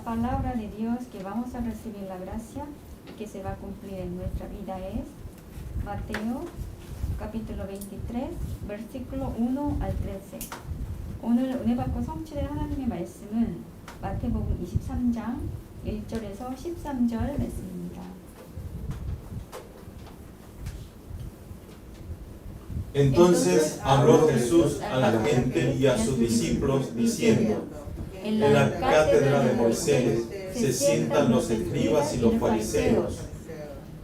palabra de Dios que vamos a recibir la gracia y que se va a cumplir en nuestra vida es Mateo capítulo 23 versículo 1 al 13. 오늘 은혜 받고 성취될 하나님의 말씀은 마태복음 23장 1절에서 13절 말씀입니다. Entonces habló Jesús a la gente y a sus discípulos diciendo: En la cátedra de Moisés se sientan los escribas y los fariseos.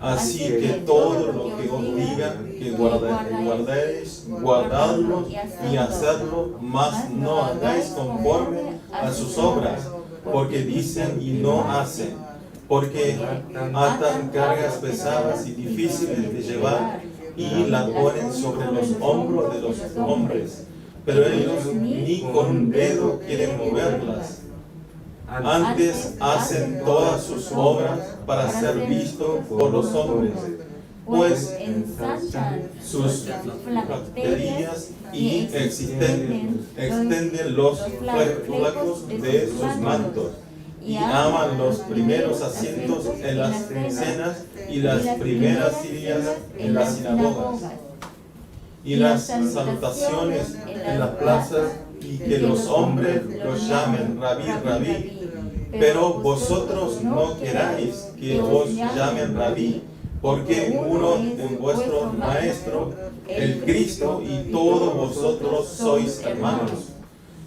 Así que todo lo que os digan que guardéis, guardadlo y hacedlo, mas no hagáis conforme a sus obras, porque dicen y no hacen, porque atan cargas pesadas y difíciles de llevar y las ponen sobre los hombros de los hombres, pero ellos ni con un dedo quieren moverlas. Antes hacen todas sus obras para ser vistos por los hombres, pues ensanchan sus flaquerías y extienden los flecos de sus mantos, y aman los primeros asientos en las cenas y las primeras sillas en las sinagogas, y las salutaciones en las plazas, y que los hombres los llamen rabí, rabí. Pero vosotros no queráis que os llamen rabí, porque uno es vuestro maestro, el Cristo, y todos vosotros sois hermanos.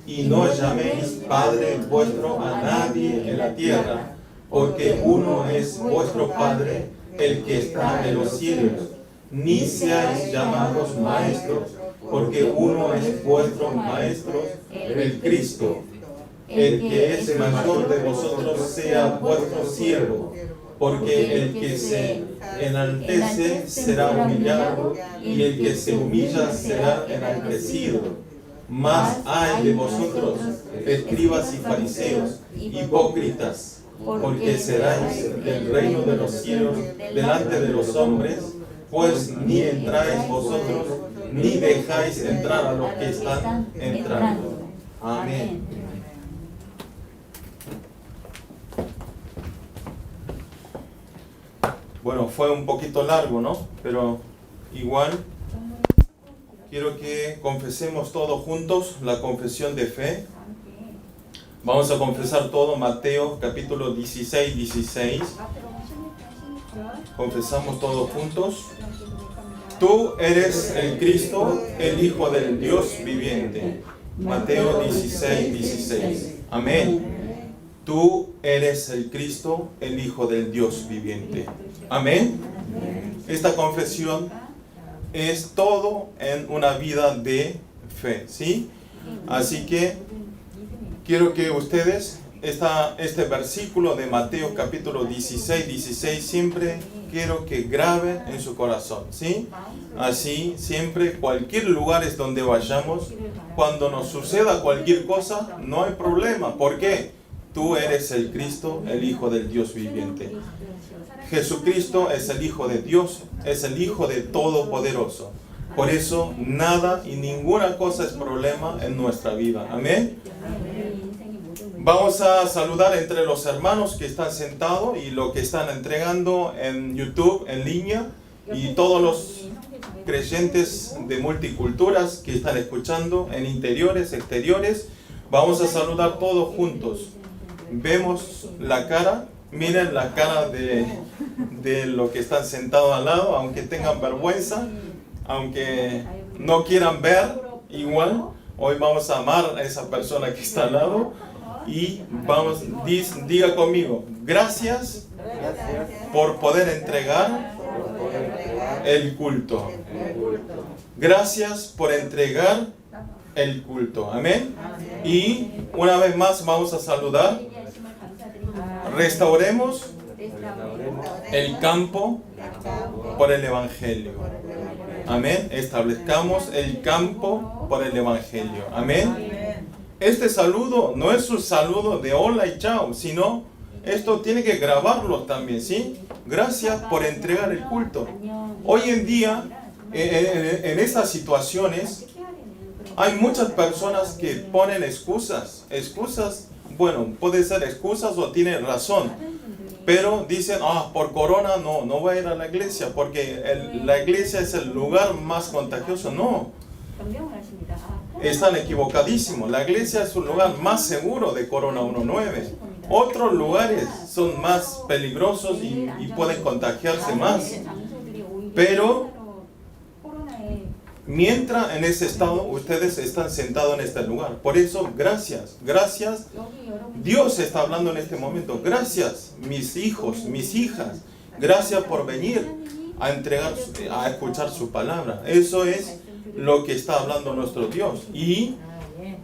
Y no llaméis Padre vuestro a nadie en la tierra, porque uno es vuestro Padre, el que está en los cielos. Ni seáis llamados maestros, porque uno es vuestro maestro, el Cristo. El que es mayor de vosotros sea vuestro siervo, porque el que se enaltece será humillado, y el que se humilla será enaltecido. Mas ay de vosotros, escribas y fariseos, hipócritas, porque seráis del reino de los cielos delante de los hombres, pues ni entráis vosotros, ni dejáis entrar a los que están entrando. Amén. Bueno, fue un poquito largo, ¿no? Pero igual quiero que confesemos todos juntos la confesión de fe. Vamos a confesar todo Mateo capítulo 16. Confesamos todos juntos. Tú eres el Cristo, el Hijo del Dios viviente. Mateo 16. Amén. Tú eres el Cristo, el Hijo del Dios viviente. Amén. Esta confesión es todo en una vida de fe, ¿sí? Así que quiero que ustedes, este versículo de Mateo capítulo 16, siempre quiero que graben en su corazón, ¿sí? Así, siempre, cualquier lugar es donde vayamos, cuando nos suceda cualquier cosa, no hay problema. ¿Por qué? Tú eres el Cristo, el Hijo del Dios viviente. Jesucristo es el Hijo de Dios, es el Hijo de Todopoderoso. Por eso, nada y ninguna cosa es problema en nuestra vida. Amén. Vamos a saludar entre los hermanos que están sentados y los que están entregando en YouTube, en línea, y todos los creyentes de multiculturas que están escuchando en interiores, exteriores. Vamos a saludar todos juntos. Vemos la cara, miren la cara de los que están sentados al lado, aunque tengan vergüenza, aunque no quieran ver, igual, hoy vamos a amar a esa persona que está al lado. Y vamos, diga conmigo, gracias por poder entregar el culto. Gracias por entregar el culto. Amén. Y una vez más vamos a saludar. Restauremos el campo por el Evangelio. Amén. Establezcamos el campo por el Evangelio. Amén. Este saludo no es un saludo de hola y chao, sino esto tiene que grabarlo también, ¿sí? Gracias por entregar el culto. Hoy en día, en estas situaciones, hay muchas personas que ponen excusas bueno, puede ser excusas o tiene razón. Pero dicen, por corona no voy a ir a la iglesia porque la iglesia es el lugar más contagioso. No, están equivocadísimos. La iglesia es un lugar más seguro de Corona 19. Otros lugares son más peligrosos y pueden contagiarse más. Pero mientras en ese estado ustedes están sentados en este lugar. Por eso, gracias. Dios está hablando en este momento. Gracias, mis hijos, mis hijas. Gracias por venir a escuchar su palabra. Eso es lo que está hablando nuestro Dios. Y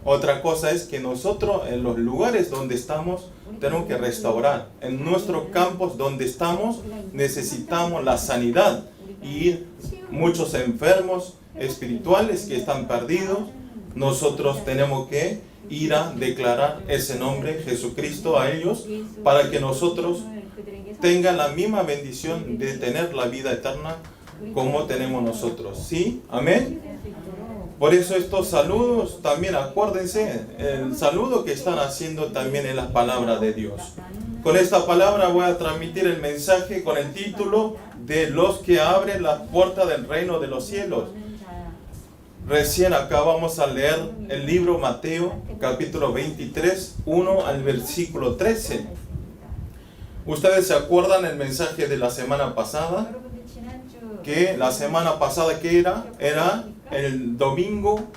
otra cosa es que nosotros en los lugares donde estamos tenemos que restaurar. En nuestros campos donde estamos necesitamos la sanidad. Y muchos enfermos espirituales que están perdidos, nosotros tenemos que ir a declarar ese nombre, Jesucristo, a ellos, para que nosotros tengan la misma bendición de tener la vida eterna como tenemos nosotros. ¿Sí? Amén. Por eso estos saludos también, acuérdense, el saludo que están haciendo también es la palabra de Dios. Con esta palabra voy a transmitir el mensaje con el título de los que abren las puertas del reino de los cielos. Recién acá vamos a leer el libro Mateo, capítulo 23, 1 al versículo 13. ¿Ustedes se acuerdan el mensaje de la semana pasada? Que la semana pasada, ¿qué era? Era el domingo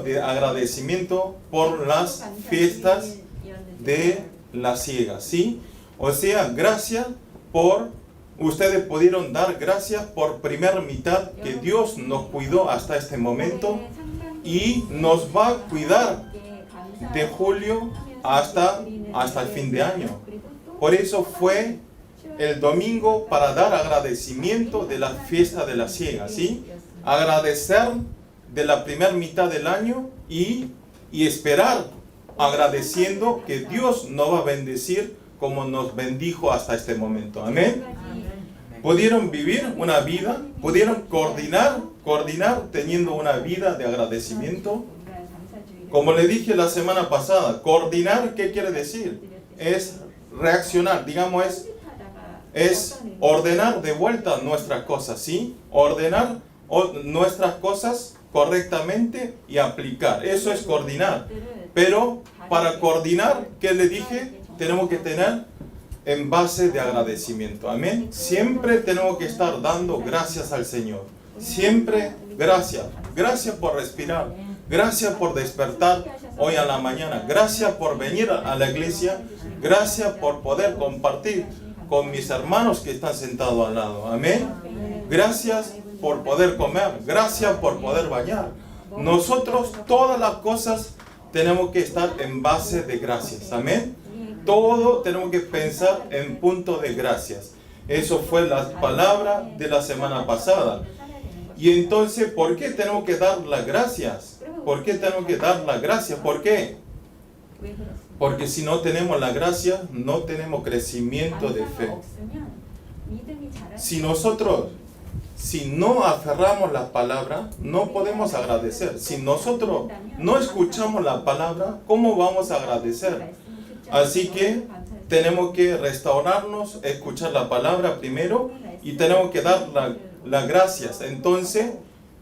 de agradecimiento por las fiestas de la siega, ¿sí? O sea, gracias por... Ustedes pudieron dar gracias por primera mitad que Dios nos cuidó hasta este momento y nos va a cuidar de julio hasta el fin de año. Por eso fue el domingo para dar agradecimiento de la fiesta de la siega, ¿sí? Agradecer de la primera mitad del año y esperar agradeciendo que Dios nos va a bendecir como nos bendijo hasta este momento. Amén. Pudieron vivir una vida, pudieron coordinar teniendo una vida de agradecimiento. Como le dije la semana pasada, coordinar, ¿qué quiere decir? Es reaccionar, digamos, es ordenar de vuelta nuestras cosas, ¿sí? Ordenar nuestras cosas correctamente y aplicar. Eso es coordinar. Pero para coordinar, ¿qué le dije? Tenemos que tener en base de agradecimiento. Amén. Siempre tenemos que estar dando gracias al Señor. Siempre gracias. Gracias por respirar. Gracias por despertar hoy a la mañana. Gracias por venir a la iglesia. Gracias por poder compartir con mis hermanos que están sentados al lado. Amén. Gracias por poder comer. Gracias por poder bañar. Nosotros todas las cosas tenemos que estar en base de gracias. Amén. Todo tenemos que pensar en punto de gracias. Eso fue la palabra de la semana pasada. Y entonces, ¿por qué tenemos que dar las gracias? ¿Por qué tenemos que dar las gracias? ¿Por qué? Porque si no tenemos la gracia, no tenemos crecimiento de fe. Si no aferramos la palabra, no podemos agradecer. Si nosotros no escuchamos la palabra, ¿cómo vamos a agradecer? Así que tenemos que restaurarnos, escuchar la palabra primero y tenemos que dar las gracias. Entonces,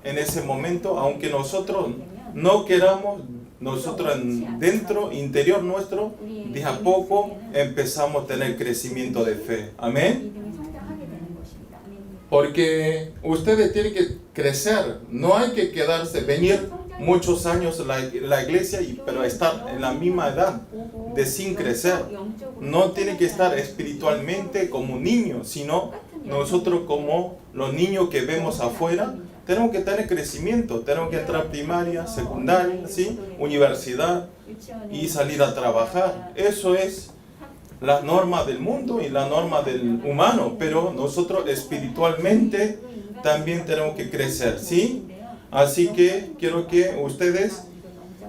en ese momento, aunque nosotros no queramos, nosotros dentro, interior nuestro, de a poco empezamos a tener crecimiento de fe. Amén. Porque ustedes tienen que crecer, no hay que quedarse, venir muchos años a la iglesia, pero estar en la misma edad de sin crecer. No tiene que estar espiritualmente como un niño, sino nosotros como los niños que vemos afuera, tenemos que tener crecimiento, tenemos que entrar primaria, secundaria, ¿sí? Universidad y salir a trabajar. Eso es la norma del mundo y la norma del humano, pero nosotros espiritualmente también tenemos que crecer, ¿sí? Así que quiero que ustedes,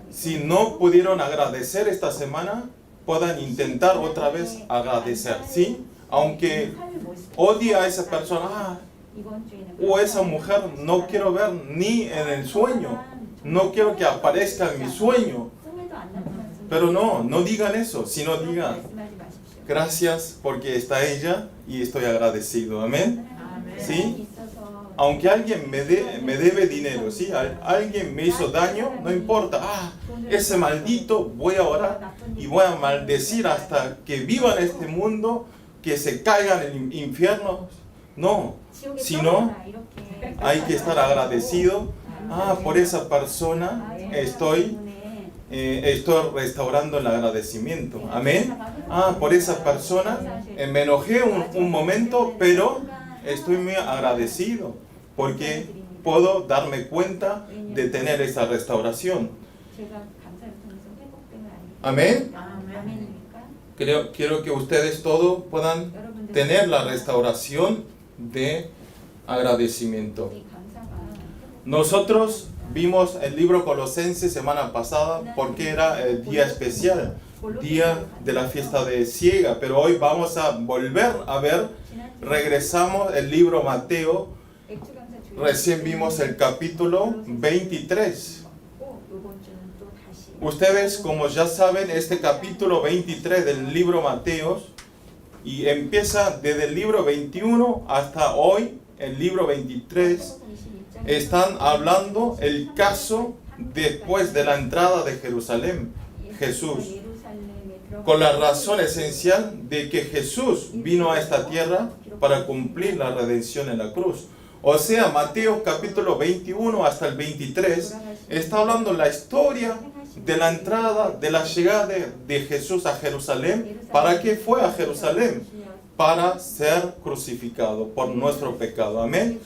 si no pudieron agradecer esta semana, puedan intentar otra vez agradecer, ¿sí? Aunque odie a esa persona, o esa mujer, no quiero ver ni en el sueño, no quiero que aparezca en mi sueño. Pero no digan eso, sino digan, 말씀하지 마십시오. gracias porque está ella y estoy agradecido. Amén. ¿Sí? 있어서 Aunque alguien me debe dinero, ¿sí? Alguien me hizo daño, no importa. Ese maldito, voy a orar y voy a maldecir hasta que viva en este mundo, que se caiga en el infierno. No, 지옥에 sino 떨어져라, 이렇게. hay que estar agradecido. Por esa persona estoy restaurando el agradecimiento. Amén. Por esa persona me enojé un momento, pero estoy muy agradecido porque puedo darme cuenta de tener esa restauración. 제가 감사를 통해서 회복됨을 알게 Amén. 아멘입니까? Quiero que ustedes todos puedan 여러분들 tener la restauración de agradecimiento. 이 감사가 Nosotros vimos el libro Colosenses semana pasada porque era el día especial, día de la fiesta de Ciega, pero hoy vamos a volver a ver, regresamos el libro Mateo, 액추감사 주일 recién vimos el capítulo 23. 요번 주는 또 다시 Ustedes, como ya saben, este capítulo 23 del libro Mateo y empieza desde el libro 21 hasta hoy, el libro 23, están hablando el caso después de la entrada de Jerusalén, Jesús, con la razón esencial de que Jesús vino a esta tierra para cumplir la redención en la cruz. O sea, Mateo capítulo 21 hasta el 23 está hablando la historia de la entrada, de la llegada de Jesús a Jerusalén. ¿Para qué fue a Jerusalén? Para ser crucificado por nuestro pecado. Amén.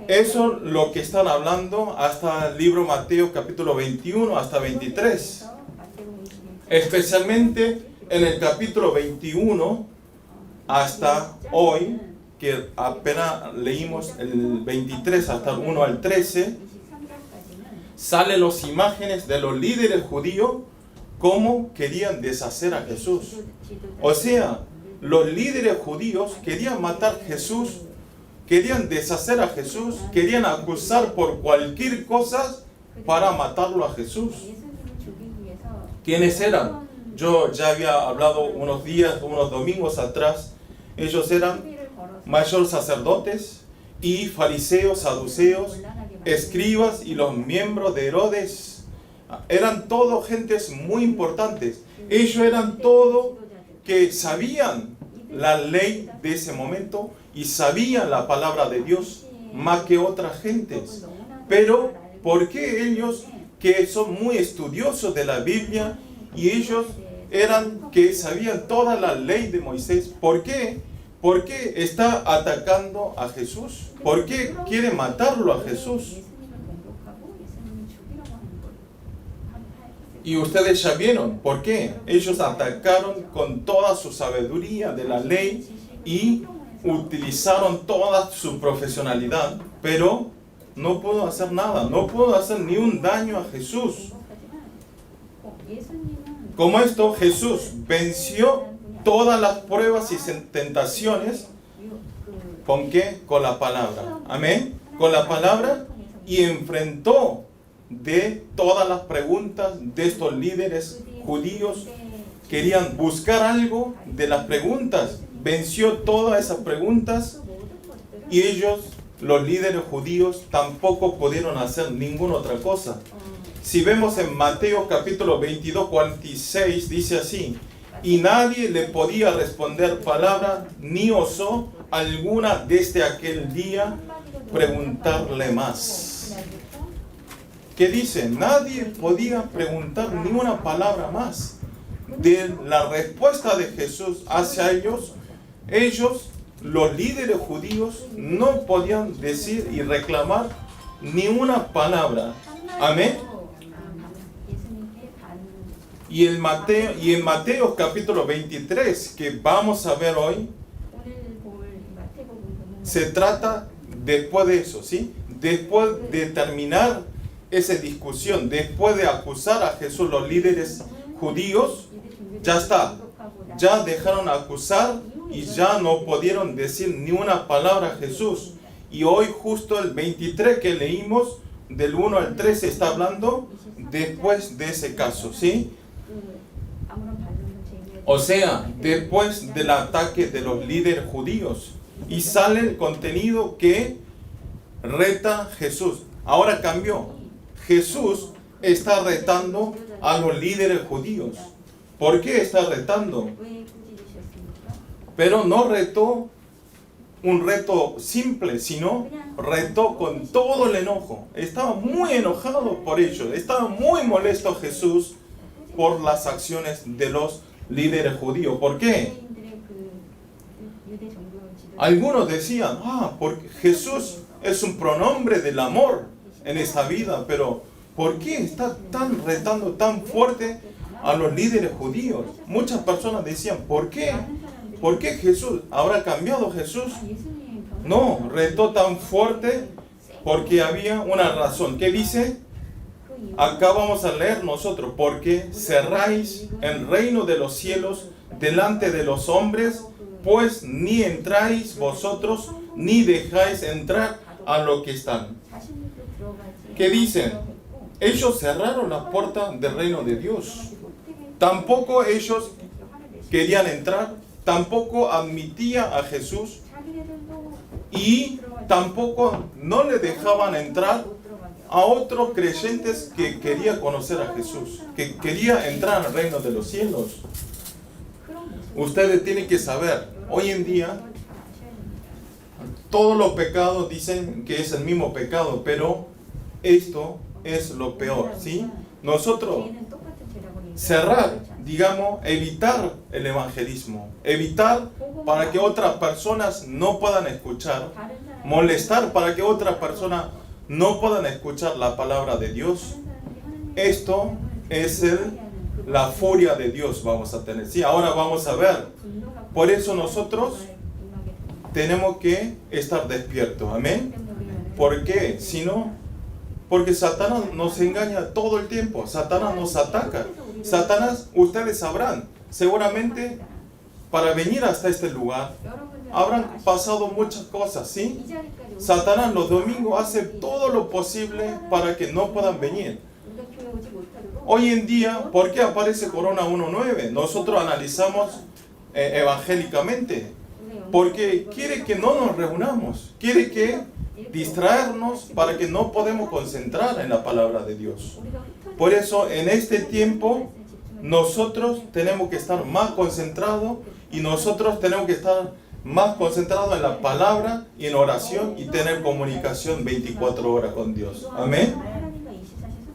Eso es lo que están hablando hasta el libro Mateo capítulo 21 hasta 23. Especialmente en el capítulo 21 hasta hoy, que apenas leímos el 23 hasta el 1 al 13, salen las imágenes de los líderes judíos cómo querían deshacer a Jesús. O sea, los líderes judíos querían matar a Jesús, querían deshacer a Jesús, querían acusar por cualquier cosa para matarlo a Jesús. ¿Quiénes eran? Yo ya había hablado unos domingos atrás. Ellos eran mayores sacerdotes y fariseos, saduceos, escribas y los miembros de Herodes. Eran todos gentes muy importantes. Ellos eran todos que sabían la ley de ese momento y sabían la palabra de Dios más que otras gentes. Pero, ¿por qué ellos, que son muy estudiosos de la Biblia, y ellos eran que sabían toda la ley de Moisés, ¿por qué? ¿Por qué está atacando a Jesús? ¿Por qué quiere matarlo a Jesús? Y ustedes ya vieron por qué. Ellos atacaron con toda su sabiduría de la ley y utilizaron toda su profesionalidad, pero no pudo hacer nada, no pudo hacer ni un daño a Jesús. Como esto, Jesús venció todas las pruebas y tentaciones. ¿Con qué? Con la palabra. Amén. Con la palabra, y enfrentó de todas las preguntas de estos líderes judíos. Querían buscar algo de las preguntas. Venció todas esas preguntas y ellos, los líderes judíos, tampoco pudieron hacer ninguna otra cosa. Si vemos en Mateo capítulo 22, 46, dice así: y nadie le podía responder palabra, ni osó alguna desde aquel día preguntarle más. ¿Qué dice? Nadie podía preguntar ni una palabra más. De la respuesta de Jesús hacia ellos, los líderes judíos, no podían decir y reclamar ni una palabra. Amén. Y en Mateo capítulo 23, que vamos a ver hoy, se trata después de eso, ¿sí? Después de terminar esa discusión, después de acusar a Jesús los líderes judíos, ya está. Ya dejaron acusar y ya no pudieron decir ni una palabra a Jesús. Y hoy justo el 23 que leímos, del 1 al 13, está hablando después de ese caso, ¿sí? O sea, después del ataque de los líderes judíos. Y sale el contenido que reta Jesús. Ahora cambió. Jesús está retando a los líderes judíos. ¿Por qué está retando? 왜 꾸짖으셨습니까? Pero no retó un reto simple, sino retó con todo el enojo. Estaba muy enojado por ello. Estaba muy molesto Jesús por las acciones de los líderes judíos. ¿Por qué? 유대인들의 그 유대 종교 지도자 Algunos decían, porque Jesús es un pronombre del amor en esta vida, pero ¿por qué está tan retando tan fuerte a los líderes judíos? Muchas personas decían, ¿por qué? ¿Por qué Jesús? ¿Habrá cambiado Jesús? 예수님 변호사 No, retó tan fuerte porque había una razón. ¿Qué dice? 그 이유 Acá vamos a leer nosotros, porque cerráis el reino de los cielos delante de los hombres, pues ni entráis vosotros, ni dejáis entrar a los que están. 자신들도 들어가지 ¿Qué dicen? 못했고 Ellos cerraron la puerta del reino de Dios. Tampoco ellos querían entrar, tampoco admitía a Jesús 자기네들도 y tampoco no le dejaban entrar 못 들어가게 a otros creyentes que quería conocer a Jesús, que quería entrar al reino de los cielos. 그런 모습 Ustedes tienen que saber, hoy en día 잘 아셔야 됩니다. todos los pecados dicen que es el mismo pecado, pero esto es lo peor, ¿sí? Nosotros 죄는 똑같은 죄라고 얘기해요. cerrar, 그렇지 않습니까? digamos, evitar el evangelismo, evitar para que otras personas no puedan escuchar, 다른 사람이 molestar para que otras personas no puedan escuchar la palabra de Dios. Esto es la furia de Dios vamos a tener. Sí, ahora vamos a ver. Por eso nosotros tenemos que estar despiertos. Amén. ¿Por qué? Si no, porque Satanás nos engaña todo el tiempo. Satanás nos ataca. Satanás, ustedes sabrán, seguramente para venir hasta este lugar habrán pasado muchas cosas, ¿sí? Satanás los domingos hace todo lo posible para que no puedan venir. Hoy en día, ¿por qué aparece Corona 1.9? Nosotros analizamos evangélicamente. Porque quiere que no nos reunamos. Quiere que distraernos para que no podemos concentrar en la palabra de Dios. Por eso, en este tiempo, nosotros tenemos que estar más concentrados y nosotros tenemos que estar más concentrados en la palabra y en oración y tener comunicación 24 horas con Dios. Amén. 하나님과 24시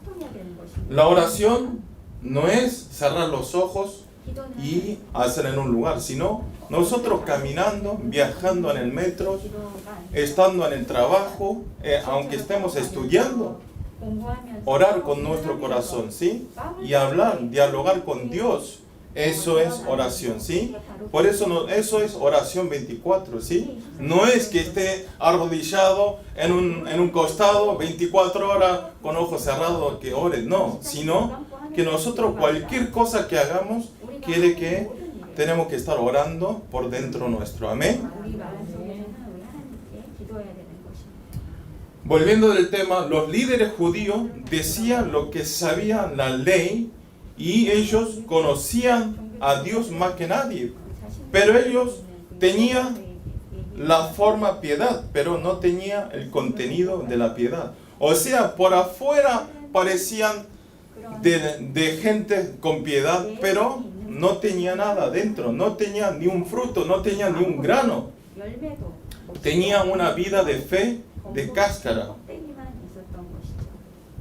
소통해야 되는 것입니다. La oración no es cerrar los ojos 기도는 y hacer en un lugar, sino nosotros caminando, viajando en el metro, 기도가 estando en el trabajo, aunque estemos estudiando, 공부하면서 orar con nuestro corazón, ¿sí? Y hablar, dialogar con Dios. Eso es oración, ¿sí? Por eso eso es oración 24, ¿sí? No es que esté arrodillado en un costado 24 horas con ojos cerrados que ore, no, sino que nosotros cualquier cosa que hagamos quiere que tenemos que estar orando por dentro nuestro, amén. 우리 마음속에서는 우리 하나님께 기도해야 되는 것입니다. Volviendo del tema, los líderes judíos decían lo que sabían la ley y ellos conocían a Dios más que nadie, pero ellos tenían la forma piedad, pero no tenía el contenido de la piedad. O sea, por afuera parecían de gente con piedad, pero no tenía nada dentro, no tenía ni un fruto, no tenía ni un grano. 열매도 Tenía una vida de fe de cáscara. 껍데기만 있었던 것이죠.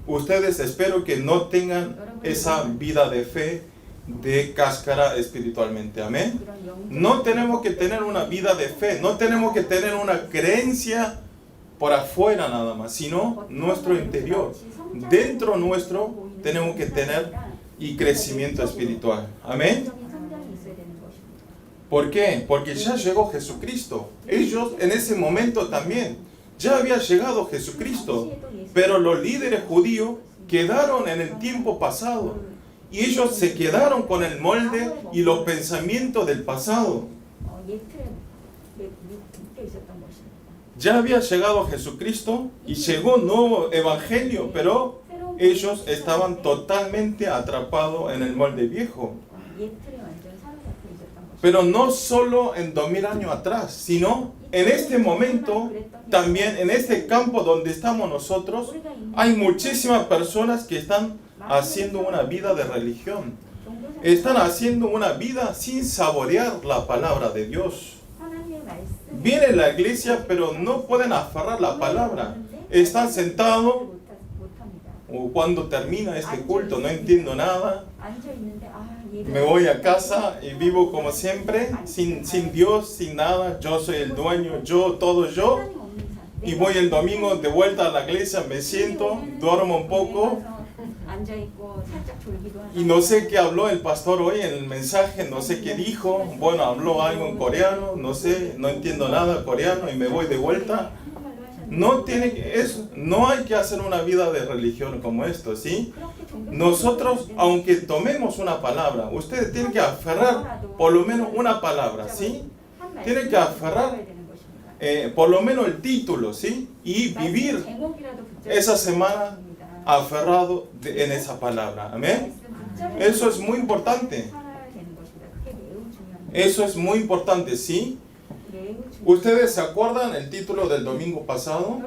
Ustedes espero que no tengan esa vida de fe de cáscara espiritualmente. Amén. 그런 영적 No tenemos que tener una vida de fe, no tenemos que tener una creencia por afuera nada más, sino nuestro interior. Dentro nuestro tenemos que tener y crecimiento espiritual. Amén. 영적인 성장이 있어야 되는 것입니다. ¿Por qué? Porque ya llegó Jesucristo. Ellos en ese momento también ya había llegado Jesucristo, pero los líderes judíos quedaron en el tiempo pasado y ellos se quedaron con el molde y los pensamientos del pasado. 예틀에 묶여 있었던 것입니다. Ya había llegado Jesucristo y llegó un nuevo evangelio, pero ellos estaban totalmente atrapados en el molde viejo. 예틀에 완전 사로잡혀 Pero no solo en 2000 años atrás, sino en este momento, también en este campo donde estamos nosotros, hay muchísimas personas que están haciendo una vida de religión. Están haciendo una vida sin saborear la palabra de Dios. Vienen a la iglesia, pero no pueden aferrar la palabra. Están sentados, o cuando termina este culto, no entiendo nada. Me voy a casa y vivo como siempre, sin Dios, sin nada. Yo soy el dueño, todo yo. Y voy el domingo de vuelta a la iglesia, me siento, duermo un poco. Y no sé qué habló el pastor hoy en el mensaje, no sé qué dijo. Bueno, habló algo en coreano, no sé, no entiendo nada coreano y me voy de vuelta. No hay que hacer una vida de religión como esto, ¿sí? Nosotros, aunque tomemos una palabra, ustedes tienen que aferrar por lo menos una palabra, ¿sí? Tienen que aferrar por lo menos el título, ¿sí? Y vivir esa semana aferrado en esa palabra, ¿amén? Eso es muy importante. Eso es muy importante, ¿sí? ¿Ustedes se acuerdan el título del domingo pasado?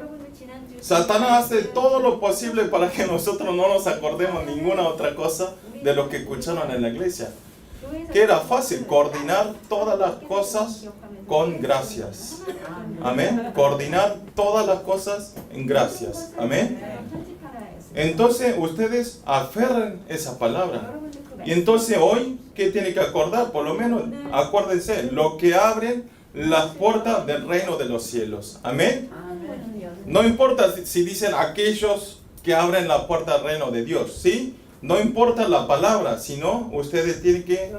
Satanás hace todo lo posible para que nosotros no nos acordemos ninguna otra cosa de lo que escucharon en la iglesia. Que era fácil coordinar todas las cosas con gracias. Amén. Coordinar todas las cosas en gracias. Amén. Entonces ustedes aferren esa palabra. Y entonces hoy, ¿qué tiene que acordar? Por lo menos acuérdense, lo que abren las puertas del reino de los cielos. Amén. No importa si dicen aquellos que abren la puerta del reino de Dios, ¿sí? No importa la palabra, sino ustedes tienen que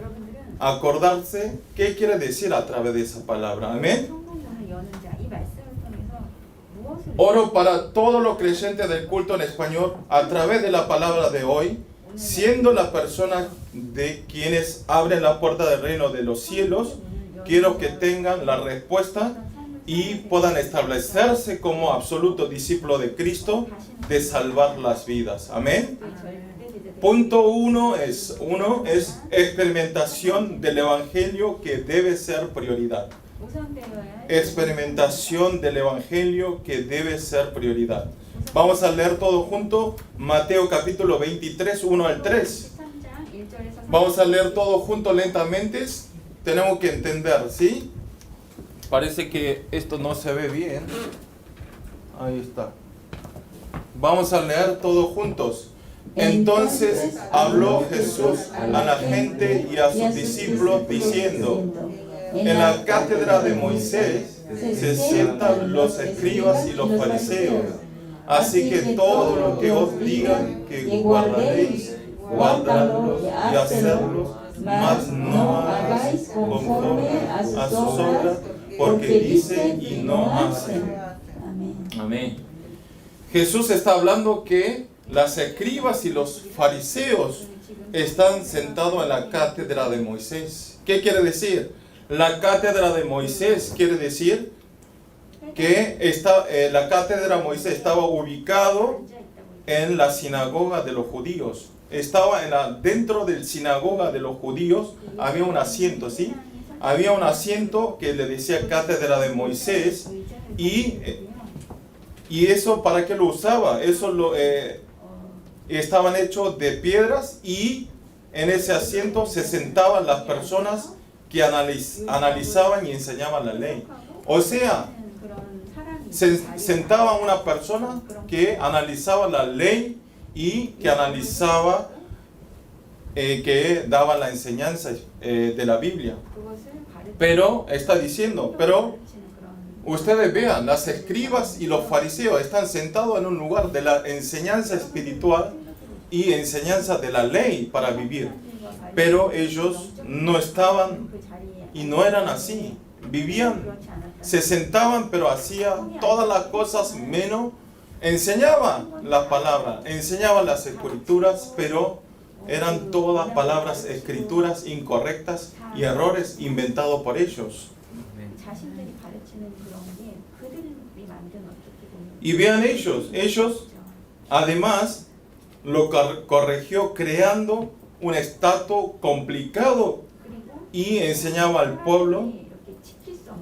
acordarse qué quiere decir a través de esa palabra. Amén. Oro para todos los creyentes del culto en español a través de la palabra de hoy, siendo la persona de quienes abren la puerta del reino de los cielos. Quiero que tengan la respuesta y puedan establecerse como absoluto discípulo de Cristo, de salvar las vidas. Amén. Punto uno es experimentación del Evangelio, que debe ser prioridad. Experimentación del Evangelio, que debe ser prioridad. Vamos a leer todo junto, Mateo capítulo 23, 1 al 3. Vamos a leer todo junto lentamente. Tenemos que entender, ¿sí? Parece que esto no se ve bien. Ahí está. Vamos a leer todos juntos. Entonces habló Jesús a la gente y a sus discípulos diciendo: en la cátedra de Moisés se sientan los escribas y los fariseos. Así que todo lo que os digan que guardaréis, guardadlo y hacedlo, mas no hagáis conforme a sus obras, porque dicen y no hacen. Amén. Jesús está hablando que las escribas y los fariseos están sentados en la cátedra de Moisés. ¿Qué quiere decir? La cátedra de Moisés quiere decir que la cátedra de Moisés estaba ubicado en la sinagoga de los judíos. Estaba dentro del sinagoga de los judíos, había un asiento, ¿sí? Había un asiento que le decía cátedra de Moisés, y eso, ¿para qué lo usaba? Eso estaban hechos de piedras, y en ese asiento se sentaban las personas que analizaban y enseñaban la ley. O sea, se sentaba una persona que analizaba la ley y que analizaba, que daba la enseñanza de la Biblia. Pero está diciendo, pero ustedes vean, las escribas y los fariseos están sentados en un lugar de la enseñanza espiritual y enseñanza de la ley para vivir. Pero ellos no estaban y no eran así. Vivían, se sentaban, pero hacían todas las cosas menos. Enseñaban la palabra, enseñaban las escrituras, pero eran todas palabras, escrituras incorrectas y errores inventados por ellos. Y vean ellos además lo corrigió creando un estatus complicado y enseñaba al pueblo.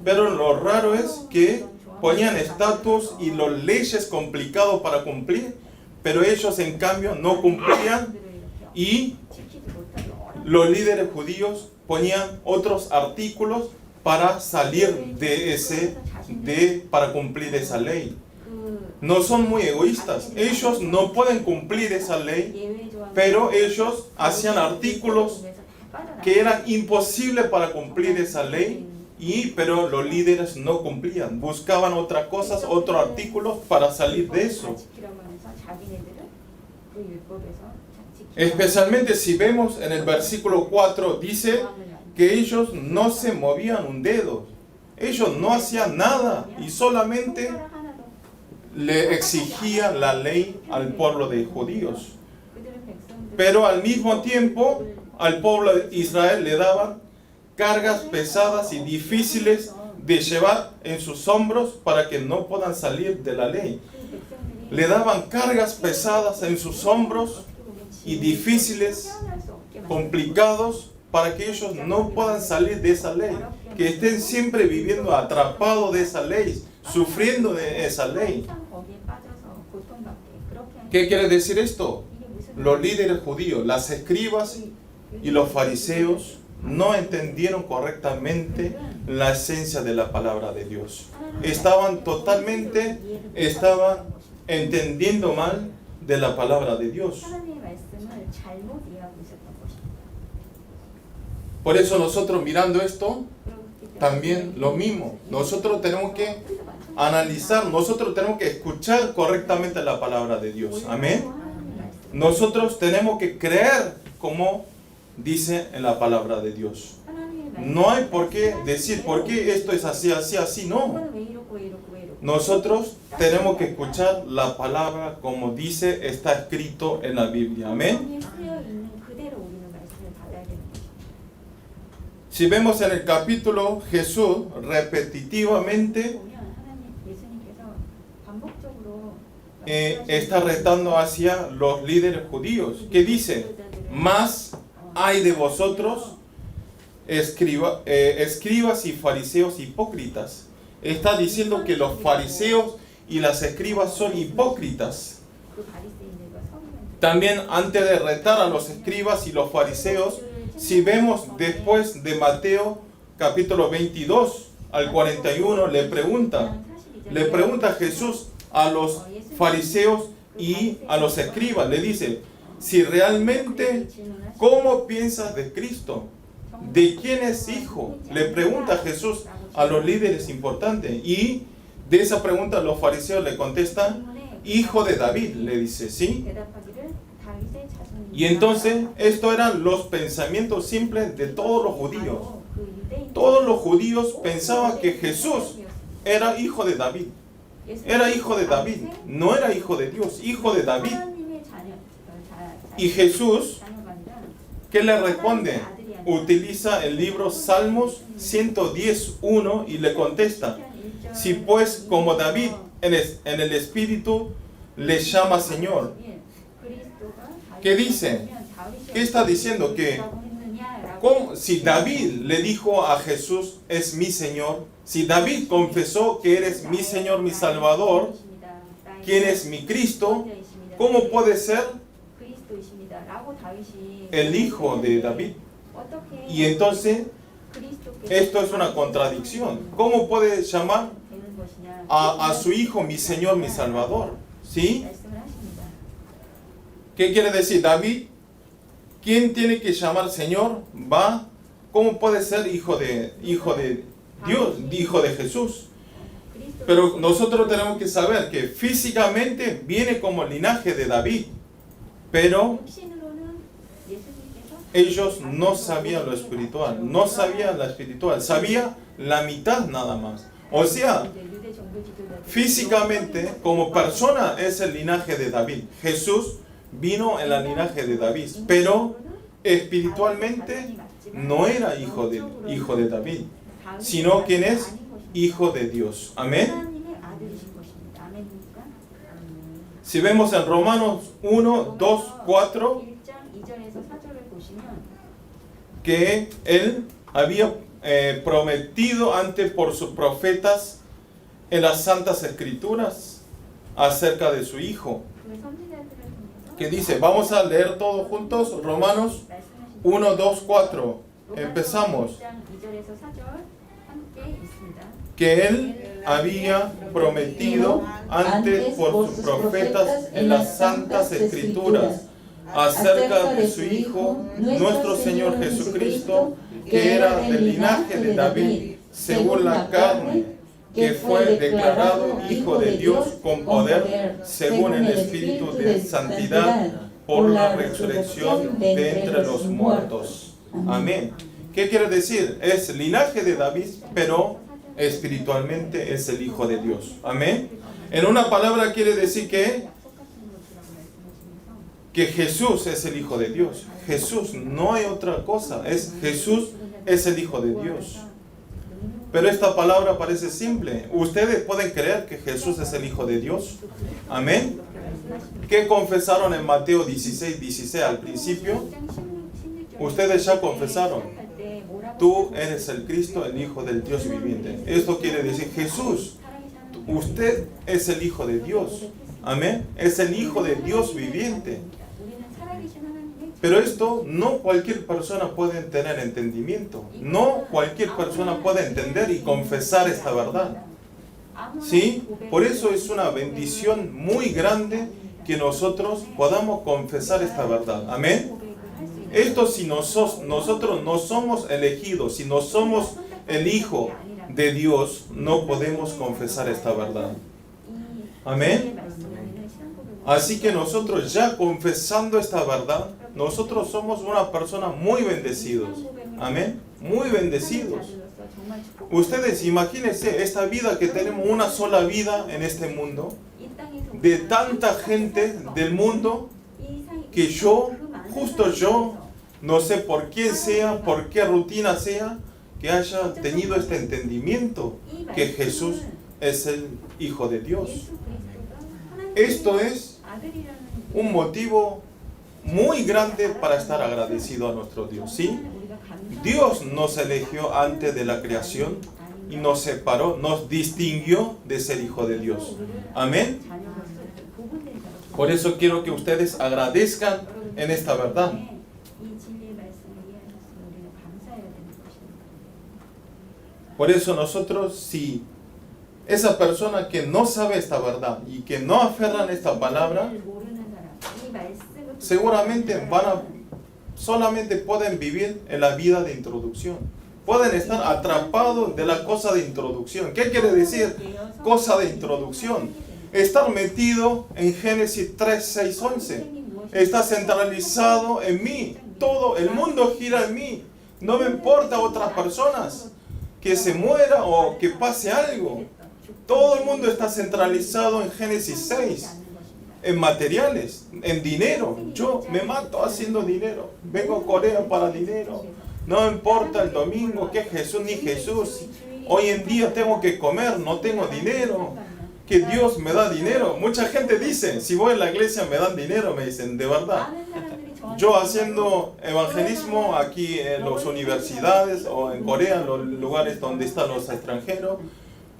Pero lo raro es que ponían estatutos y las leyes complicadas para cumplir, pero ellos en cambio no cumplían, y los líderes judíos ponían otros artículos para salir para cumplir esa ley. No son muy egoístas. Ellos no pueden cumplir esa ley, pero ellos hacían artículos que eran imposibles para cumplir esa ley, pero los líderes no cumplían. Buscaban otras cosas, otros artículos para salir de eso. Especialmente si vemos en el versículo 4, dice que ellos no se movían un dedo. Ellos no hacían nada y solamente le exigían la ley al pueblo de judíos. Pero al mismo tiempo, al pueblo de Israel le daban cargas pesadas y difíciles de llevar en sus hombros para que no puedan salir de la ley. Le daban cargas pesadas en sus hombros y difíciles, complicados, para que ellos no puedan salir de esa ley, que estén siempre viviendo atrapados de esa ley, sufriendo de esa ley. ¿Qué quiere decir esto? Los líderes judíos, las escribas y los fariseos no entendieron correctamente la esencia de la palabra de Dios. Estaban entendiendo mal de la palabra de Dios. Por eso nosotros mirando esto, también lo mismo. Nosotros tenemos que analizar, nosotros tenemos que escuchar correctamente la palabra de Dios. Amén. Nosotros tenemos que creer como dice en la palabra de Dios. No hay por qué decir, ¿por qué esto es así, así, así? No. Nosotros tenemos que escuchar la palabra como dice, está escrito en la Biblia. Amén. Si vemos en el capítulo, Jesús repetitivamente está retando hacia los líderes judíos. ¿Qué dice? Más hay de vosotros, escribas y fariseos hipócritas. Está diciendo que los fariseos y las escribas son hipócritas. También antes de retar a los escribas y los fariseos, si vemos después de Mateo capítulo 22 al 41, le pregunta Jesús a los fariseos y a los escribas, le dice, si realmente, ¿cómo piensas de Cristo? ¿De quién es hijo? Le pregunta Jesús a los líderes importantes, y de esa pregunta los fariseos le contestan, hijo de David, le dice, ¿sí? Y entonces, estos eran los pensamientos simples de todos los judíos. Todos los judíos pensaban que Jesús era hijo de David. Era hijo de David, no era hijo de Dios, hijo de David. Y Jesús, ¿qué le responde? Utiliza el libro Salmos 110:1 y le contesta, si pues como David en el Espíritu le llama Señor. ¿Qué dice? ¿Qué está diciendo? Que si David le dijo a Jesús, es mi Señor, si David confesó que eres mi Señor, mi Salvador, ¿quién es mi Cristo? ¿Cómo puede ser el hijo de David? Y entonces, esto es una contradicción. ¿Cómo puede llamar a su hijo mi Señor, mi Salvador? ¿Sí? ¿Qué quiere decir? David, ¿quién tiene que llamar Señor? ¿Cómo puede ser hijo de Dios, hijo de Jesús? Pero nosotros tenemos que saber que físicamente viene como linaje de David, pero ellos no sabían lo espiritual, no sabían la espiritual, sabía la mitad nada más. O sea, físicamente como persona es el linaje de David. Jesús vino en el linaje de David, pero espiritualmente no era hijo de David, sino quien es hijo de Dios. Amén. Si vemos en Romanos 1, 2, 4, que él había prometido antes por sus profetas en las Santas Escrituras acerca de su Hijo. ¿Qué dice? Vamos a leer todos juntos, Romanos 1, 2, 4. Empezamos. Que Él había prometido antes por sus profetas en las Santas Escrituras acerca de su Hijo, nuestro Señor Jesucristo, que era del linaje de David, según la carne, que fue declarado Hijo de Dios con poder, según el Espíritu de santidad, por la resurrección de entre los muertos. Amén. ¿Qué quiere decir? Es linaje de David, pero espiritualmente es el Hijo de Dios. Amén. En una palabra quiere decir que Jesús es el Hijo de Dios. Jesús, no hay otra cosa. Jesús es el Hijo de Dios. Pero esta palabra parece simple. ¿Ustedes pueden creer que Jesús es el Hijo de Dios? Amén. ¿Qué confesaron en Mateo 16, 16 al principio? Ustedes ya confesaron. Tú eres el Cristo, el Hijo del Dios viviente. Esto quiere decir, Jesús, usted es el Hijo de Dios. Amén. Es el Hijo de Dios viviente. Pero esto no cualquier persona puede tener entendimiento. No cualquier persona puede entender y confesar esta verdad. ¿Sí? Por eso es una bendición muy grande que nosotros podamos confesar esta verdad. Amén. Esto si nosotros no somos elegidos, si no somos el Hijo de Dios, no podemos confesar esta verdad. Amén. Así que nosotros ya confesando esta verdad, nosotros somos una persona muy bendecidos. Amén. Muy bendecidos. Ustedes imagínense esta vida que tenemos, una sola vida en este mundo, de tanta gente del mundo, que justo yo, no sé por qué sea, por qué rutina sea, que haya tenido este entendimiento, que Jesús es el Hijo de Dios. Esto es un motivo muy grande para estar agradecido a nuestro Dios, ¿sí? Dios nos eligió antes de la creación y nos separó, nos distinguió de ser Hijo de Dios. Amén. Por eso quiero que ustedes agradezcan en esta verdad. Por eso nosotros, si esa persona que no sabe esta verdad y que no aferran esta palabra, seguramente solamente pueden vivir en la vida de introducción. Pueden estar atrapados de la cosa de introducción. ¿Qué quiere decir cosa de introducción? Estar metido en Génesis 3, 6, 11. Está centralizado en mí. Todo el mundo gira en mí. No me importa otras personas, que se muera o que pase algo. Todo el mundo está centralizado en Génesis 6. En materiales, en dinero. Yo me mato haciendo dinero. Vengo a Corea para dinero. No importa el domingo, que Jesús ni Jesús. Hoy en día tengo que comer, no tengo dinero. Que Dios me da dinero. Mucha gente dice, si voy a la iglesia me dan dinero, me dicen, de verdad. Yo haciendo evangelismo aquí en las universidades o en Corea, en los lugares donde están los extranjeros.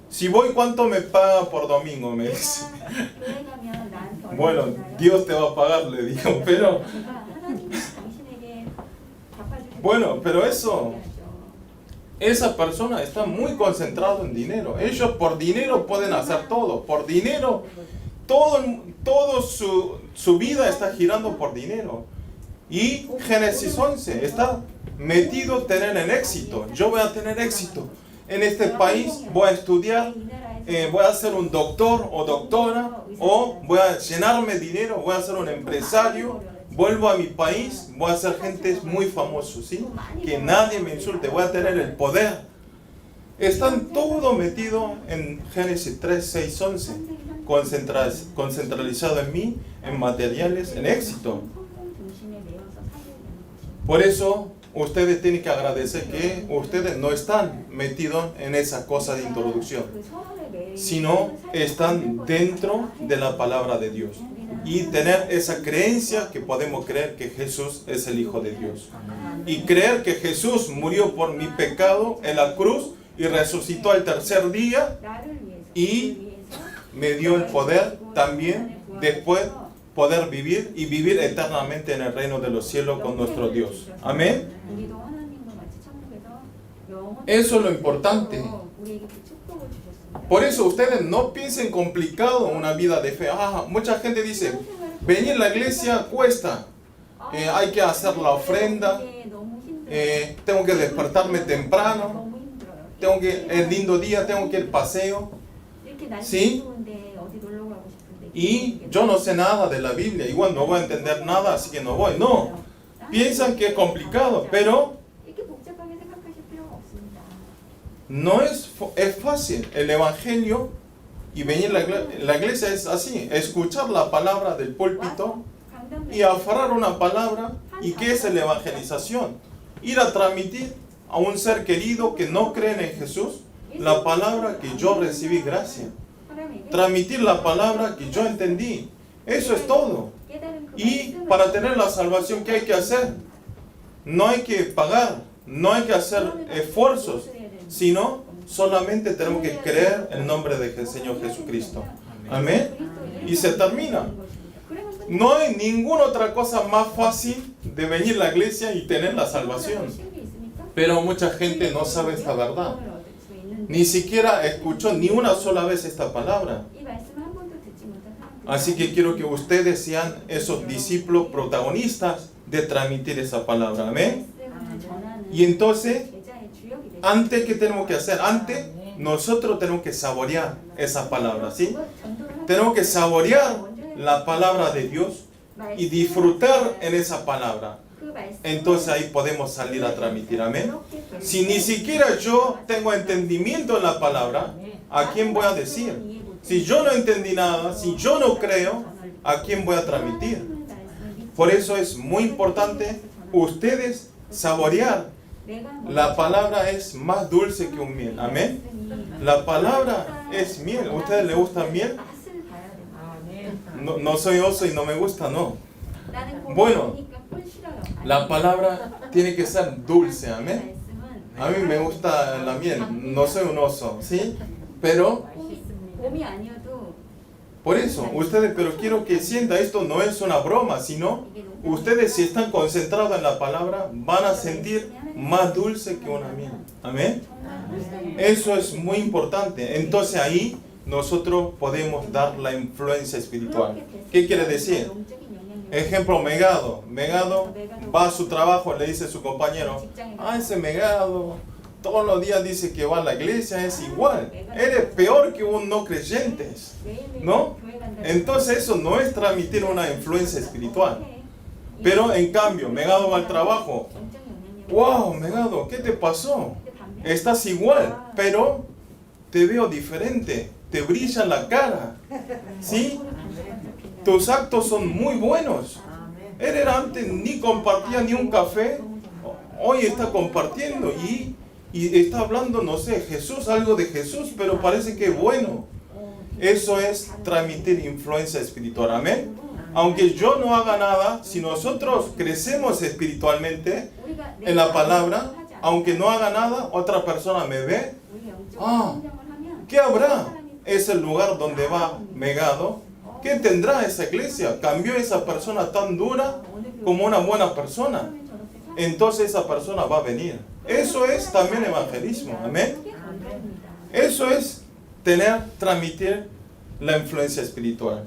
Si voy, ¿cuánto me paga por domingo? Me dice. Bueno, Dios te va a pagar, le digo, pero... Bueno, pero esa persona está muy concentrada en dinero. Ellos por dinero pueden hacer todo. Por dinero, todo su vida está girando por dinero. Y Génesis 11 está metido tener el éxito. Yo voy a tener éxito en este país, voy a estudiar, voy a ser un doctor o doctora, o voy a llenarme de dinero, voy a ser un empresario, vuelvo a mi país, voy a ser gente muy famoso, ¿sí? Que nadie me insulte, voy a tener el poder. Están todo metido en Génesis 3, 6, 11, concentralizado en mí, en materiales, en éxito. Por eso, ustedes tienen que agradecer que ustedes no están metidos en esa cosa de introducción, sino están dentro de la palabra de Dios. y tener esa creencia que podemos creer que Jesús es el Hijo de Dios. Y creer que Jesús murió por mi pecado en la cruz y resucitó al tercer día y me dio el poder también después poder vivir y vivir eternamente en el reino de los cielos con nuestro Dios. Amén. Eso es lo importante. Por eso ustedes no piensen complicado una vida de fe. Mucha gente dice, venir a la iglesia cuesta. Hay que hacer la ofrenda. Tengo que despertarme temprano. El lindo día, tengo que ir al paseo. ¿Sí? Y yo no sé nada de la Biblia. Igual no voy a entender nada, así que no voy. No. Piensan que es complicado, pero no es fácil. El Evangelio y venir a la iglesia es así. Escuchar la palabra del púlpito y aferrar una palabra. ¿Y qué es la evangelización? Ir a transmitir a un ser querido que no cree en Jesús la palabra que yo recibí gracia. Transmitir la palabra que yo entendí. Eso es todo. Y para tener la salvación, ¿qué hay que hacer? No hay que pagar, no hay que hacer esfuerzos, sino solamente tenemos que creer en el nombre del Señor Jesucristo. Amén. Y se termina. No hay ninguna otra cosa más fácil de venir a la iglesia y tener la salvación. Pero mucha gente no sabe esta verdad. Ni siquiera escuchó ni una sola vez esta palabra. Así que quiero que ustedes sean esos discípulos protagonistas de transmitir esa palabra. Amén. Y entonces, antes, ¿qué tenemos que hacer? Antes, nosotros tenemos que saborear esa palabra, ¿sí? Tenemos que saborear la palabra de Dios y disfrutar en esa palabra. Entonces ahí podemos salir a transmitir. Amén. Si ni siquiera yo tengo entendimiento en la palabra, ¿a quién voy a decir? Si yo no entendí nada, si yo no creo, ¿a quién voy a transmitir? Por eso es muy importante ustedes saborear. La palabra es más dulce que un miel. Amén. La palabra es miel. ¿A ustedes les gusta miel? No soy oso y no me gusta, no. Bueno, la palabra tiene que ser dulce. Amén. A mí me gusta la miel. No soy un oso, ¿sí? Pero por eso, ustedes, pero quiero que sientan, esto no es una broma, sino ustedes si están concentrados en la palabra, van a sentir más dulce que una miel. Amén. Eso es muy importante. Entonces ahí nosotros podemos dar la influencia espiritual. ¿Qué quiere decir? Ejemplo, Megado. Megado va a su trabajo, le dice a su compañero, ese Megado todos los días dice que va a la iglesia, es igual. Eres peor que un no creyente, ¿no? Entonces eso no es transmitir una influencia espiritual. Pero en cambio, Megado va al trabajo. ¡Wow, Megado! ¿Qué te pasó? Estás igual, pero te veo diferente. Te brilla la cara. ¿Sí? Tus actos son muy buenos. Él era antes ni compartía ni un café. Hoy está compartiendo y está hablando, no sé, Jesús, algo de Jesús, pero parece que es bueno. Eso es transmitir influencia espiritual. Amén. Aunque yo no haga nada, si nosotros crecemos espiritualmente en la palabra, aunque no haga nada, otra persona me ve. ¿Qué habrá? Es el lugar donde va Megado. ¿Qué tendrá esa iglesia? ¿Cambió esa persona tan dura como una buena persona? Entonces esa persona va a venir. Eso es también evangelismo. Amén. Eso es transmitir la influencia espiritual.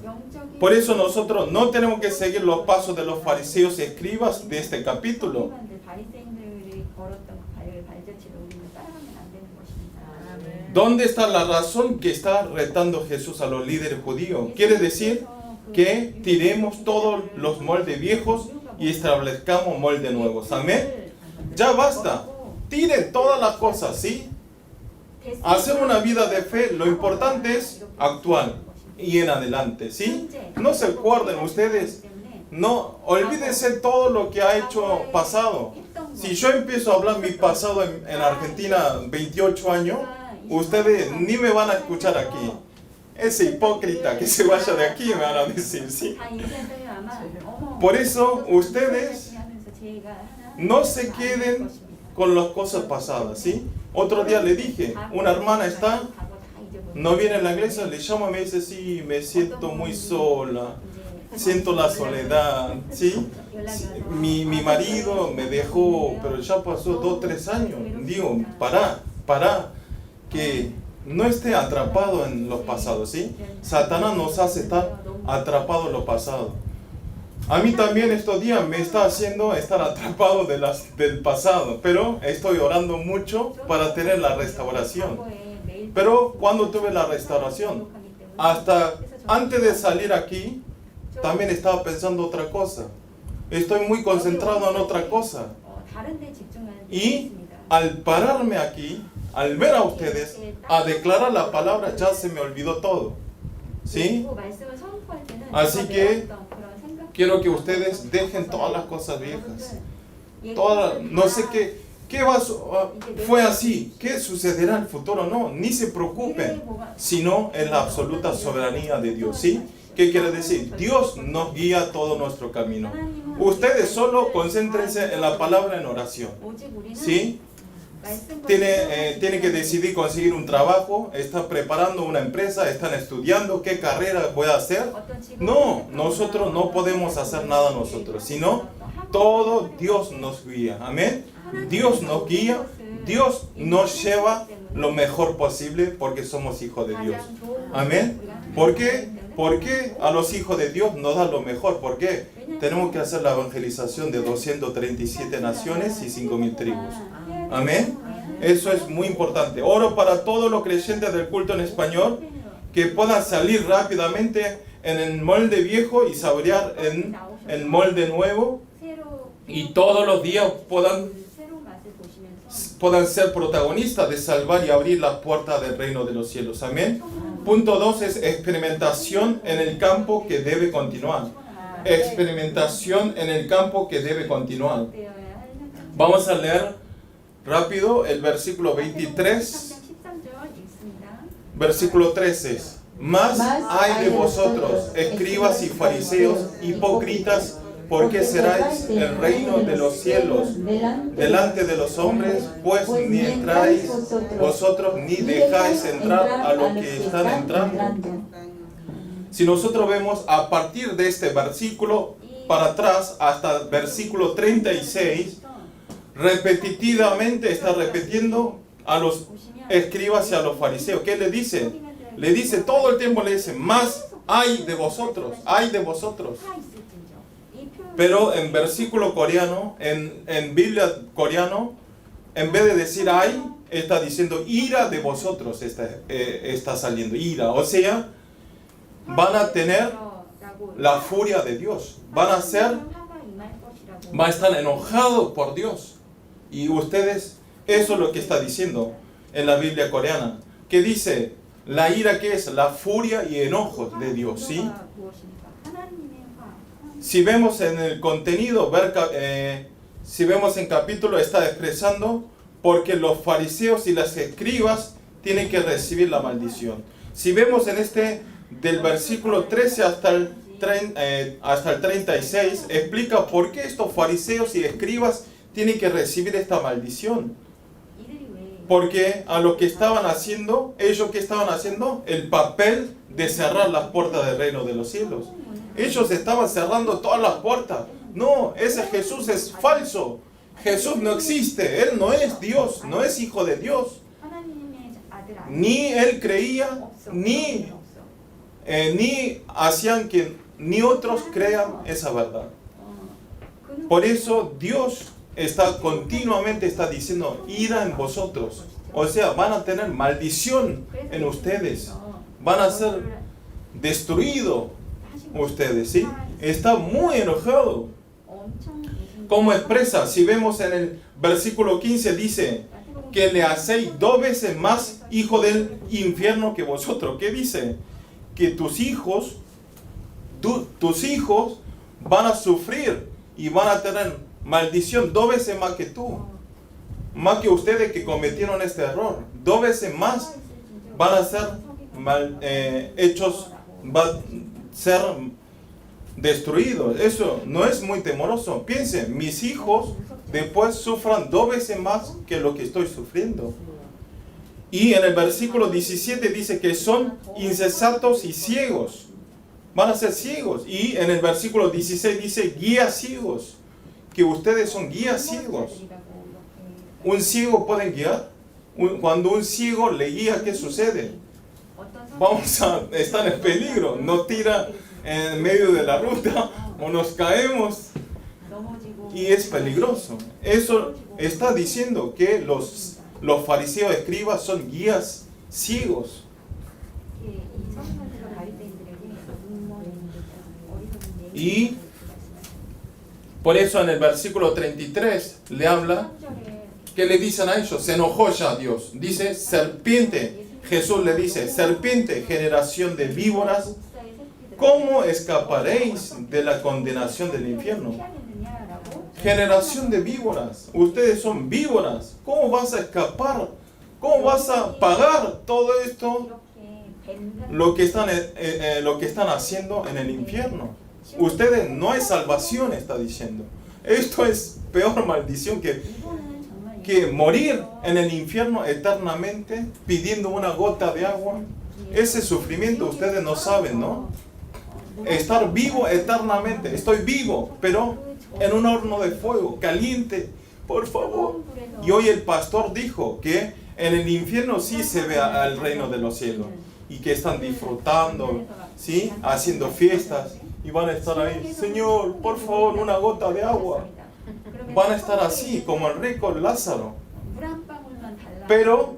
Por eso nosotros no tenemos que seguir los pasos de los fariseos y escribas de este capítulo. ¿Dónde está la razón que está retando Jesús a los líderes judíos? Quiere decir que tiremos todos los moldes viejos y establezcamos moldes nuevos. Amén. Ya basta. Tiren todas las cosas, ¿sí? Hacer una vida de fe, lo importante es actuar y en adelante, ¿sí? No se acuerden ustedes. No, olvídense todo lo que ha hecho pasado. Si yo empiezo a hablar mi pasado en Argentina 28 años, ustedes ni me van a escuchar aquí. ese hipócrita que se vaya de aquí, me van a decir, ¿sí? Por eso ustedes no se queden con las cosas pasadas, ¿sí? Otro día le dije, una hermana no viene a la iglesia, le llamo y me dice, sí, me siento muy sola, siento la soledad, ¿sí? Mi marido me dejó, pero ya pasó 2 o 3 años. Digo, para, que no esté atrapado en los pasados, ¿sí? Satanás nos hace estar atrapados en los pasados. A mí también estos días me está haciendo estar atrapado del pasado, pero estoy orando mucho para tener la restauración. Pero cuando tuve la restauración, hasta antes de salir aquí, también estaba pensando otra cosa. Estoy muy concentrado en otra cosa. Y al pararme aquí, al ver a ustedes, a declarar la palabra, ya se me olvidó todo. ¿Sí? Así que quiero que ustedes dejen todas las cosas viejas. No sé qué fue así. ¿Qué sucederá en el futuro? No, ni se preocupen, sino en la absoluta soberanía de Dios. ¿Sí? ¿Qué quiere decir? Dios nos guía todo nuestro camino. Ustedes solo concéntrense en la palabra en oración. ¿Sí? Tienen que decidir conseguir un trabajo, están preparando una empresa, están estudiando qué carrera voy a hacer. No, nosotros no podemos hacer nada nosotros, sino todo Dios nos guía. Amén. Dios nos guía, Dios nos lleva lo mejor posible porque somos hijos de Dios. Amén. ¿Por qué? Porque a los hijos de Dios nos da lo mejor. ¿Por qué? Tenemos que hacer la evangelización de 237 naciones y 5.000 tribus. Amén. Eso es muy importante. Oro para todos los creyentes del culto en español que puedan salir rápidamente en el molde viejo y saborear en el molde nuevo. Y todos los días puedan ser protagonistas de salvar y abrir las puertas del reino de los cielos. Amén. Punto 2 es experimentación en el campo que debe continuar. Experimentación en el campo que debe continuar. Vamos a leer rápido el versículo 23. Versículo 13. Mas hay de vosotros, escribas y fariseos, hipócritas, porque seráis el reino de los cielos delante de los hombres, pues ni entráis vosotros ni dejáis entrar a los que están entrando. Si nosotros vemos a partir de este versículo para atrás hasta el versículo 36, repetitivamente está repitiendo a los escribas y a los fariseos. ¿Qué le dice? Le dice todo el tiempo, le dice, más hay de vosotros, hay de vosotros. Pero en versículo coreano, en Biblia coreano, en vez de decir hay, está diciendo ira de vosotros, está saliendo ira. O sea, van a tener la furia de Dios. Van a estar enojados por Dios. Y ustedes, eso es lo que está diciendo en la Biblia coreana. Que dice, la ira que es la furia y enojo de Dios, ¿sí? Si vemos en el contenido, si vemos en capítulo, está expresando porque los fariseos y las escribas tienen que recibir la maldición. Si vemos en del versículo 13 hasta el 36, explica por qué estos fariseos y escribas tienen que recibir esta maldición. Porque a lo que estaban haciendo, ellos que estaban haciendo, el papel de cerrar las puertas del reino de los cielos. Ellos estaban cerrando todas las puertas. No, ese Jesús es falso. Jesús no existe. Él no es Dios, no es hijo de Dios. Ni él creía, ni hacían que ni otros crean esa verdad. Por eso Dios continuamente está diciendo ira en vosotros. O sea, van a tener maldición en ustedes. Van a ser destruidos ustedes, ¿sí? Está muy enojado. ¿Cómo expresa? Si vemos en el versículo 15, dice que le hacéis 2 veces más hijo del infierno que vosotros. ¿Qué dice? Que tus hijos van a sufrir y van a tener maldición 2 veces más que tú. Más que ustedes que cometieron este error. 2 veces más van a ser hechos, va a ser destruidos. Eso no es muy temoroso. Piensen, mis hijos después sufran 2 veces más que lo que estoy sufriendo. Y en el versículo 17 dice que son insensatos y ciegos. Van a ser ciegos. Y en el versículo 16 dice guías ciegos. Que ustedes son guías ciegos. ¿Un ciego puede guiar? Cuando un ciego le guía, ¿qué sucede? Vamos a estar en peligro. Nos tira en medio de la ruta o nos caemos. Y es peligroso. Eso está diciendo que los fariseos escribas son guías ciegos. Y por eso en el versículo 33 le habla, que le dicen a ellos, se enojó ya Dios. Dice, serpiente, Jesús le dice, serpiente, generación de víboras, ¿cómo escaparéis de la condenación del infierno? Generación de víboras, ustedes son víboras, ¿cómo vas a escapar? ¿Cómo vas a pagar todo esto? Lo que están haciendo en el infierno. Ustedes no hay salvación, está diciendo. Esto es peor maldición que morir en el infierno eternamente pidiendo una gota de agua. Ese sufrimiento ustedes no saben, ¿no? Estar vivo eternamente. Estoy vivo, pero en un horno de fuego, caliente, por favor. Y hoy el pastor dijo que en el infierno sí se ve al reino de los cielos. Y que están disfrutando, ¿sí? Haciendo fiestas. Y van a estar ahí, Señor, por favor, una gota de agua. Van a estar así, como el rico Lázaro. Pero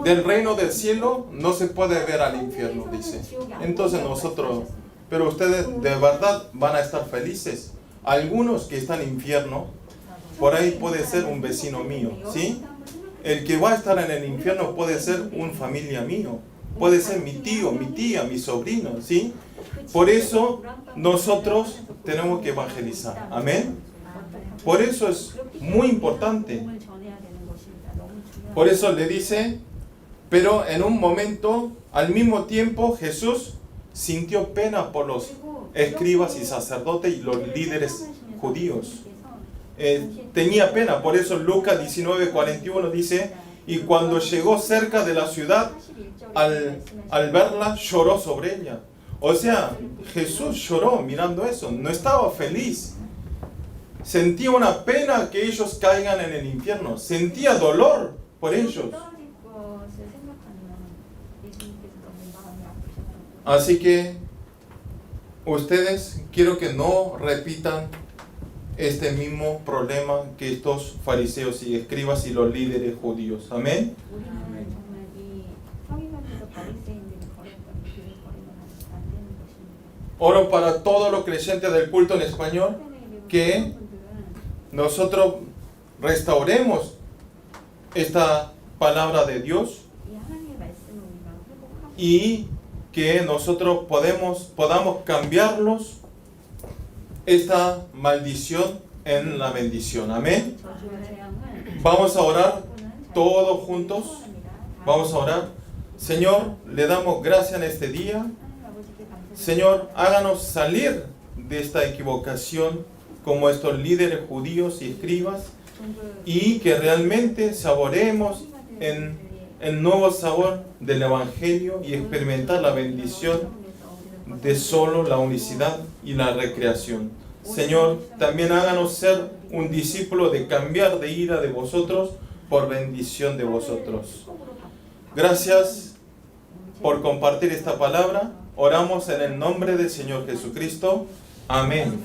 del reino del cielo no se puede ver al infierno, dice. Entonces nosotros, pero ustedes de verdad van a estar felices. Algunos que están en infierno, por ahí puede ser un vecino mío, ¿sí? El que va a estar en el infierno puede ser un familia mío. Puede ser mi tío, mi tía, mi sobrino, ¿sí? Por eso nosotros tenemos que evangelizar. Amén. Por eso es muy importante. Por eso le dice, pero en un momento, al mismo tiempo, Jesús sintió pena por los escribas y sacerdotes y los líderes judíos. Tenía pena, por eso Lucas 19:41 dice, y cuando llegó cerca de la ciudad, al verla, lloró sobre ella. O sea, Jesús lloró mirando eso, no estaba feliz. Sentía una pena que ellos caigan en el infierno, sentía dolor por ellos. Así que ustedes quiero que no repitan este mismo problema que estos fariseos y escribas y los líderes judíos. Amén. Oro para todos los creyentes del culto en español que nosotros restauremos esta palabra de Dios y que nosotros podamos cambiarlos esta maldición en la bendición. Amén. Vamos a orar todos juntos. Vamos a orar. Señor, le damos gracias en este día. Señor, háganos salir de esta equivocación como estos líderes judíos y escribas y que realmente saboreemos en el nuevo sabor del Evangelio y experimentar la bendición de solo la unicidad y la recreación. Señor, también háganos ser un discípulo de cambiar de ira de vosotros por bendición de vosotros. Gracias por compartir esta palabra. Oramos en el nombre del Señor Jesucristo. Amén.